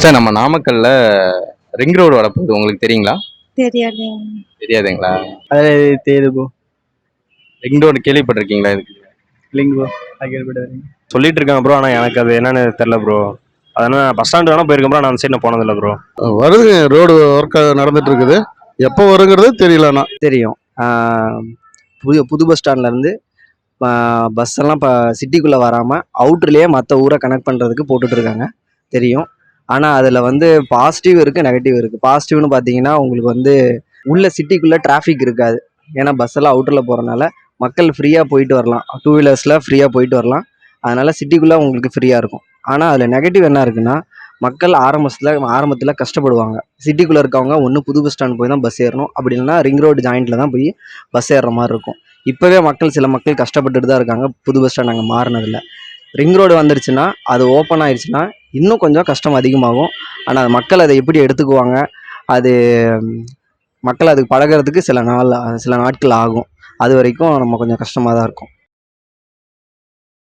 Sir நம்ம நாமக்கல்ல ring road வரப்போகுது உங்களுக்கு தெரியுங்களா? தெரியாதுங்க. தெரியாதுங்களா? அது தெரியுது ப்ரோ. ரிங் ரோடு கேள்விப்பட்டிருக்கீங்களா? இதுக்கு இல்லைங்க ப்ரோ. அது கேள்விப்பட்டது. சொல்லிட்டு இருக்காங்க ப்ரோ. ஆனால் எனக்கு அது என்னன்னு தெரில ப்ரோ. அதனால் பஸ் ஸ்டாண்டு வேணால் போயிருக்கேன் ப்ரோ. நான் அந்த சைடு நான் போனதில்லை ப்ரோ. வருதுங்க, ரோடு ஒர்க் நடந்துட்டு இருக்குது. எப்போ வருங்கிறது தெரியலண்ணா. தெரியும். புது பஸ் ஸ்டாண்ட்லேருந்து பஸ் எல்லாம் இப்போ சிட்டிக்குள்ளே வராமல் அவுட்ருலேயே மற்ற ஊரை கனெக்ட் பண்ணுறதுக்கு போட்டுட்ருக்காங்க. தெரியும். ஆனால் அதில் வந்து பாசிட்டிவ் இருக்குது, நெகட்டிவ் இருக்குது. பாசிட்டிவ்னு பார்த்தீங்கன்னா உங்களுக்கு வந்து உள்ள சிட்டிக்குள்ளே டிராஃபிக் இருக்காது. ஏன்னா பஸ் எல்லாம் அவுட்டரில் போகிறனால மக்கள் ஃப்ரீயாக போயிட்டு வரலாம். டூ வீலர்ஸில் ஃப்ரீயாக போயிட்டு வரலாம். அதனால் சிட்டிக்குள்ளே உங்களுக்கு ஃப்ரீயாக இருக்கும். ஆனால் அதில் நெகட்டிவ் என்ன இருக்குன்னா, மக்கள் ஆரம்பத்தில் கஷ்டப்படுவாங்க. சிட்டிக்குள்ளே இருக்கவங்க ஒன்று புது பஸ் ஸ்டாண்ட் போய் தான் பஸ் ஏறணும். அப்படி இல்லைன்னா ரிங் ரோடு ஜாயிண்ட்டில் தான் போய் பஸ் ஏறுற மாதிரி இருக்கும். இப்போவே சில மக்கள் கஷ்டப்பட்டுட்டு தான் இருக்காங்க. புது பஸ் ஸ்டாண்ட் அங்கே மாறினதில்ல. ரிங் ரோடு வந்துருச்சுன்னா, அது ஓப்பன் ஆயிடுச்சுன்னா இன்னும் கொஞ்சம் கஷ்டம் அதிகமாகும். ஆனால் மக்கள் அதை எப்படி எடுத்துக்குவாங்க, அது மக்கள் அதுக்கு பழகிறதுக்கு சில நாட்கள் ஆகும். அது வரைக்கும் நம்ம கொஞ்சம் கஷ்டமாக தான் இருக்கும்.